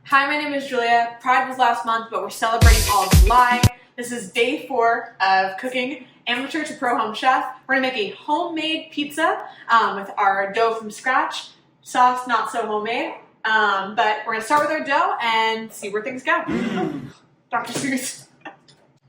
Hi, my name is Julia. Pride was last month, but we're celebrating all of July. This is day 4 of cooking amateur to pro home chef. We're gonna make a homemade pizza with our dough from scratch. Sauce, not so homemade. But we're gonna start with our dough and see where things go. Dr. Seuss.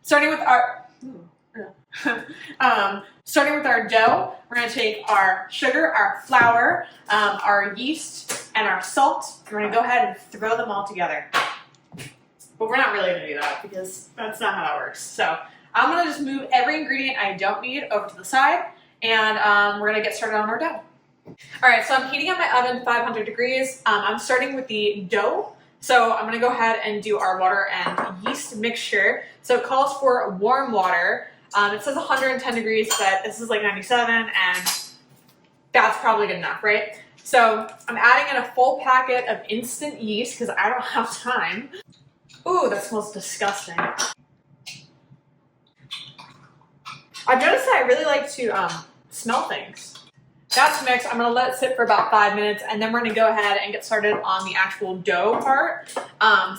Starting with our dough, we're going to take our sugar, our flour, our yeast, and our salt. We're going to go ahead and throw them all together. But we're not really going to do that because that's not how that works. So I'm going to just move every ingredient I don't need over to the side, and we're going to get started on our dough. Alright, so I'm heating up my oven 500 degrees. I'm starting with the dough. So I'm going to go ahead and do our water and yeast mixture. So it calls for warm water. It says 110 degrees, but this is like 97, and that's probably good enough, right? So I'm adding in a full packet of instant yeast because I don't have time. Ooh, that smells disgusting. I've noticed that I really like to smell things. That's mixed. I'm going to let it sit for about 5 minutes, and then we're going to go ahead and get started on the actual dough part. So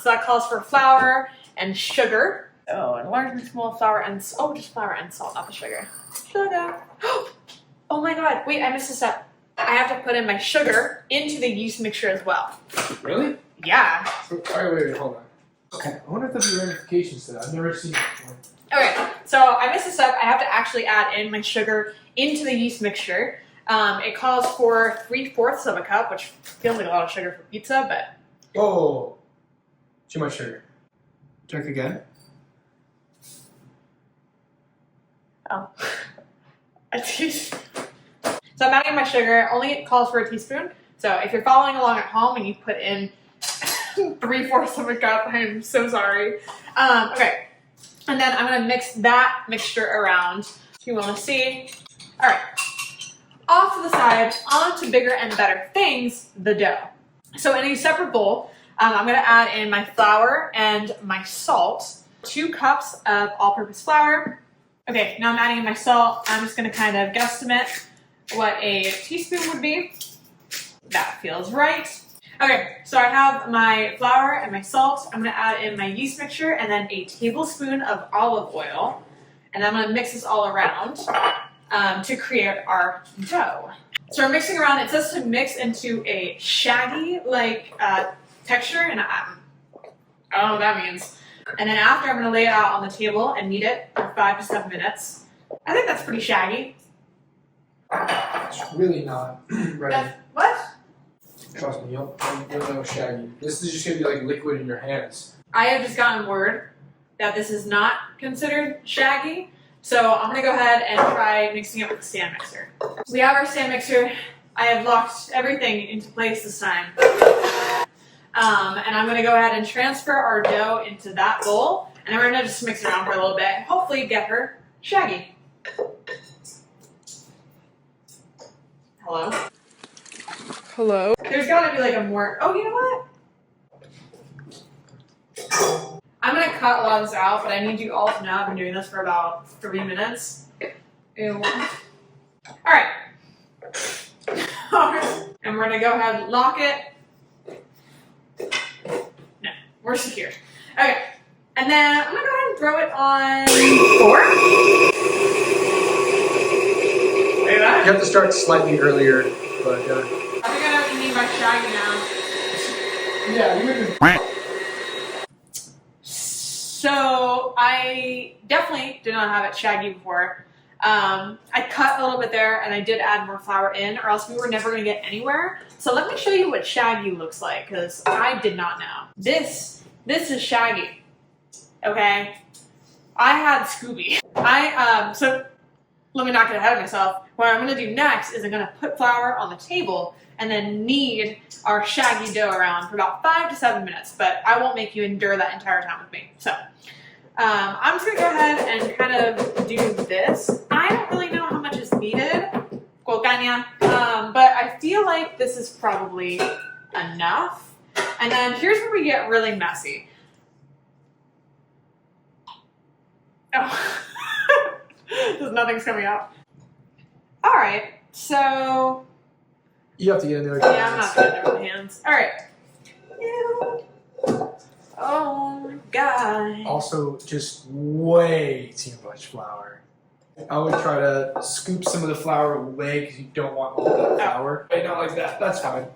that calls for flour and sugar. Oh, and large and small flour and just flour and salt, not the sugar. Sugar. Oh my god, wait, I missed a step. I have to put in my sugar into the yeast mixture as well. Really? Yeah. So, wait, hold on. Okay, I wonder if there'll be ramifications to that. I've never seen it before. Okay, so I missed a step. I have to actually add in my sugar into the yeast mixture. It calls for 3/4 of a cup, which feels like a lot of sugar for pizza, but... Oh, too much sugar. Check again. Oh. So I'm adding my sugar. Only it calls for a teaspoon. So if you're following along at home and you put in 3/4 of a cup, I'm so sorry. Okay. And then I'm going to mix that mixture around. If you want to see. All right. Off to the side, on to bigger and better things, the dough. So in a separate bowl, I'm going to add in my flour and my salt. 2 cups of all-purpose flour. Okay, now I'm adding in my salt. I'm just going to kind of guesstimate what a teaspoon would be. That feels right. Okay, so I have my flour and my salt. I'm going to add in my yeast mixture and then a tablespoon of olive oil. And I'm going to mix this all around to create our dough. So we're mixing around. It says to mix into a shaggy texture, and I don't know what that means. And then after, I'm going to lay it out on the table and knead it for 5 to 7 minutes. I think that's pretty shaggy. It's really not ready. What? Trust me, you'll know shaggy. This is just going to be like liquid in your hands. I have just gotten word that this is not considered shaggy. So I'm going to go ahead and try mixing it with the stand mixer. We have our stand mixer. I have locked everything into place this time. And I'm going to go ahead and transfer our dough into that bowl. And we're going to just mix it around for a little bit. Hopefully get her shaggy. Hello? Hello? There's got to be like a more... Oh, you know what? I'm going to cut a lot of this out, but I need you all to know I've been doing this for about 3 minutes. Ew. Alright. And we're going to go ahead and lock it. No, we're secure. Okay. And then I'm going to go ahead and throw it on 4. Look at that. You have to start slightly earlier, but... I think I know what you mean by shaggy now. Yeah, you would... So I definitely did not have it shaggy before. I cut a little bit there and I did add more flour in, or else we were never going to get anywhere. So let me show you what shaggy looks like, because I did not know. This is shaggy. Okay? I had Scooby. So let me not get ahead of myself. What I'm going to do next is I'm going to put flour on the table and then knead our shaggy dough around for about 5 to 7 minutes, but I won't make you endure that entire time with me. So I'm just going to go ahead and kind of do this. I don't really know how much is needed, but I feel like this is probably enough. And then here's where we get really messy. Oh, nothing's coming out. All right, so You have to get in there with yeah, I'm not getting there with my hands. All right. Dang. Also, just way too much flour. I would try to scoop some of the flour away because you don't want all that flour. Wait, not like that. That's fine.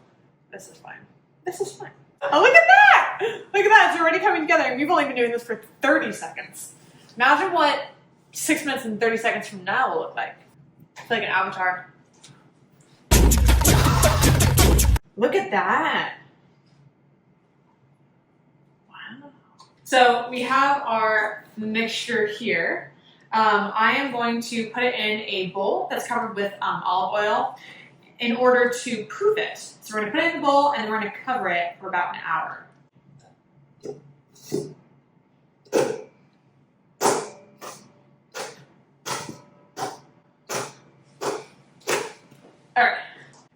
This is fine. This is fine. Oh, look at that! Look at that. It's already coming together. We've only been doing this for 30 seconds. Imagine what 6 minutes and 30 seconds from now will look like. It's like an avatar. Look at that. Wow. So we have our mixture here. I am going to put it in a bowl that's covered with olive oil in order to proof it. So we're going to put it in the bowl and then we're going to cover it for about an hour. Alright,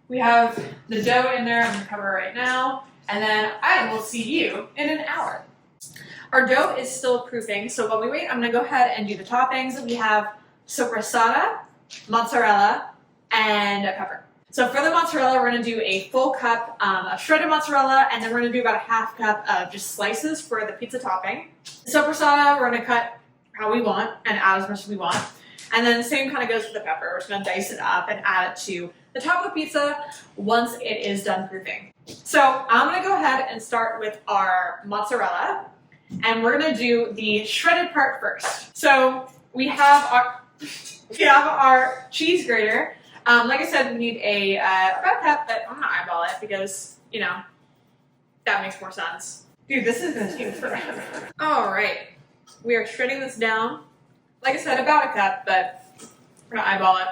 we have the dough in there. I'm going to cover it right now, and then I will see you in an hour. Our dough is still proofing, so while we wait, I'm going to go ahead and do the toppings. We have sopressata, mozzarella, and a pepper. So for the mozzarella, we're going to do a full cup of shredded mozzarella, and then we're going to do about a half cup of just slices for the pizza topping. Sopressata, we're going to cut how we want and add as much as we want. And then the same kind of goes for the pepper. We're just going to dice it up and add it to the top of the pizza once it is done proofing. So I'm going to go ahead and start with our mozzarella, and we're going to do the shredded part first. So we have our cheese grater. Like I said, we need about a cup, but I'm going to eyeball it because, you know, that makes more sense. Dude, this is going to take forever. All right. We are shredding this down. Like I said, about a cup, but we're going to eyeball it.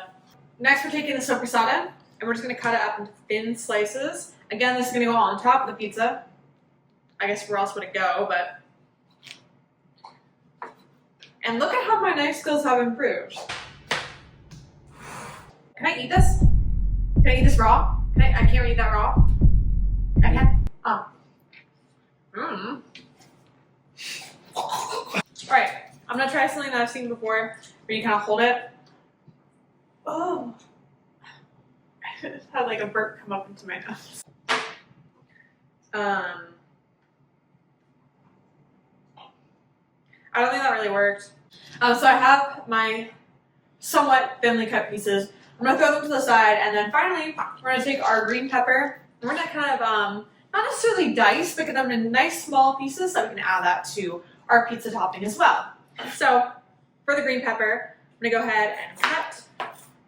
Next, we're taking the sopressata, and we're just going to cut it up into thin slices. Again, this is going to go on top of the pizza. I guess where else would it go, but... And look at how my knife skills have improved. Can I eat this? Can I eat this raw? I can't eat that raw? I can? Oh. Alright, I'm gonna try something that I've seen before, where you kind of hold it. Oh. I just had like a burp come up into my nose. I don't think that really worked. So I have my somewhat thinly cut pieces. I'm going to throw them to the side, and then finally, we're going to take our green pepper, and we're going to kind of, not necessarily dice, but get them in nice small pieces so we can add that to our pizza topping as well. So, for the green pepper, I'm going to go ahead and cut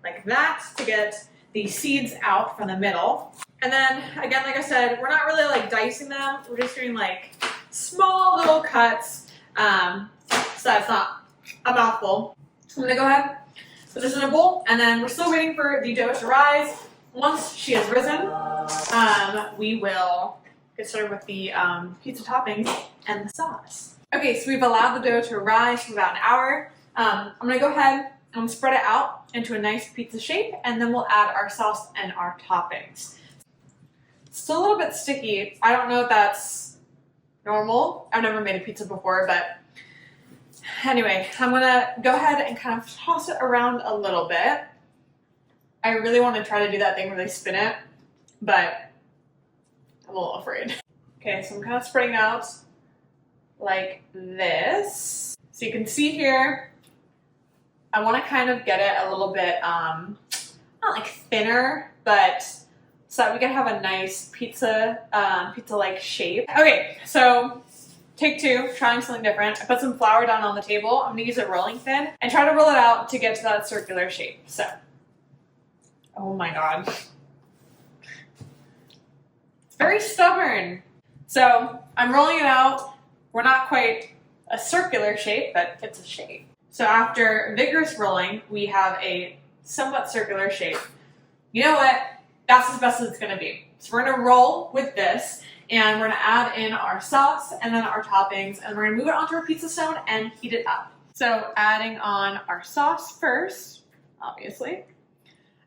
like that to get the seeds out from the middle. And then, again, like I said, we're not really like dicing them, we're just doing like small little cuts, so that's not a mouthful. I'm going to go ahead, put this in a bowl, and then we're still waiting for the dough to rise. Once she has risen, we will get started with the pizza toppings and the sauce. Okay, so we've allowed the dough to rise for about an hour. I'm going to go ahead and spread it out into a nice pizza shape, and then we'll add our sauce and our toppings. It's still a little bit sticky. I don't know if that's normal. I've never made a pizza before, but anyway, I'm going to go ahead and kind of toss it around a little bit. I really want to try to do that thing where they spin it, but I'm a little afraid. Okay, so I'm kind of spreading out like this. So you can see here, I want to kind of get it a little bit, not like thinner, but so that we can have a nice pizza-like shape. Okay, so take two, trying something different. I put some flour down on the table. I'm gonna use a rolling pin and try to roll it out to get to that circular shape. So, oh my God. It's very stubborn. So I'm rolling it out. We're not quite a circular shape, but it's a shape. So after vigorous rolling, we have a somewhat circular shape. You know what? That's as best as it's gonna be. So we're gonna roll with this, and we're gonna add in our sauce and then our toppings, and we're gonna move it onto our pizza stone and heat it up. So adding on our sauce first, obviously.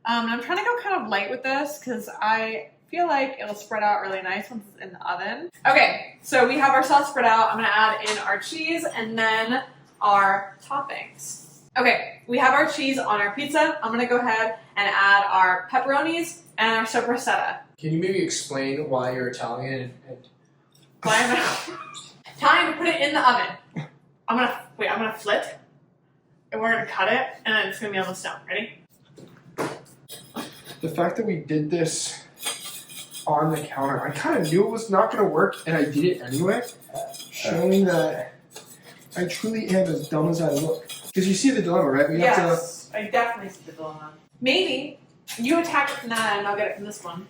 I'm trying to go kind of light with this because I feel like it'll spread out really nice once it's in the oven. Okay, so we have our sauce spread out. I'm gonna add in our cheese and then our toppings. Okay, we have our cheese on our pizza. I'm gonna go ahead and add our pepperonis and our sopressata. Can you maybe explain why you're Italian and Why am I? Time to put it in the oven. I'm gonna flip, and we're gonna cut it, and then it's gonna be on the stone. Ready? The fact that we did this on the counter, I kind of knew it was not going to work, and I did it anyway, showing that I truly am as dumb as I look. Because you see the dilemma, right? We have Yes, I definitely see the dilemma. Maybe you attack it from that, and I'll get it from this one.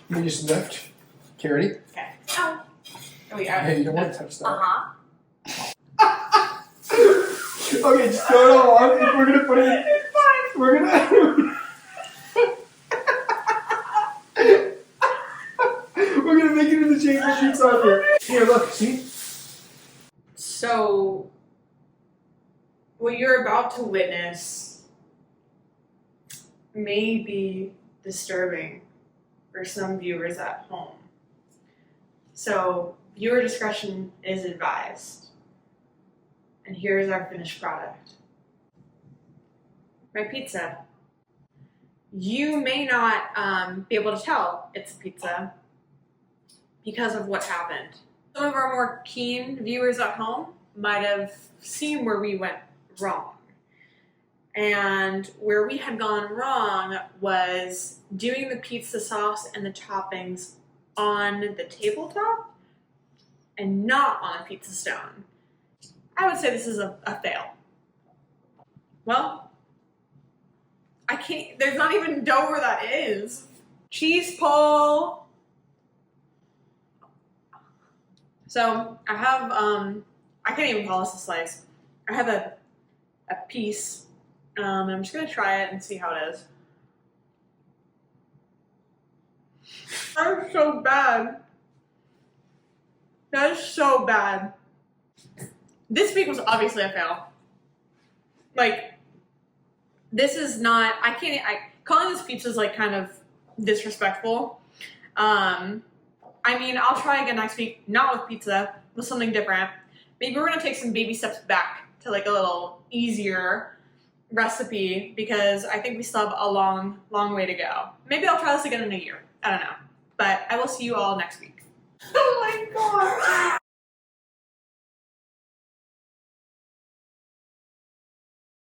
We just lift. Okay, ready? Okay. Ow. Oh, we Hey, you don't want to touch that. Uh-huh. Okay, just throw it all on. We're going to put it in. It's fine. We're going to... We're going to make it into chamber sheets on here. Here, look, see? So, what you're about to witness may be disturbing for some viewers at home. So, viewer discretion is advised. And here's our finished product. My pizza. You may not be able to tell it's a pizza because of what happened. Some of our more keen viewers at home might have seen where we went wrong. And where we had gone wrong was doing the pizza sauce and the toppings on the tabletop and not on a pizza stone. I would say this is a fail. Well, I can't, there's not even dough where that is. Cheese pull. So I have, I can't even call this a slice. I have a piece. I'm just gonna try it and see how it is. That is so bad. That is so bad. This week was obviously a fail. Like, this is not, calling this pizza is like kind of disrespectful. I mean, I'll try again next week, not with pizza, with something different. Maybe we're gonna take some baby steps back to like a little easier recipe because I think we still have a long, long way to go. Maybe I'll try this again in a year. I don't know. But I will see you all next week. Oh my god!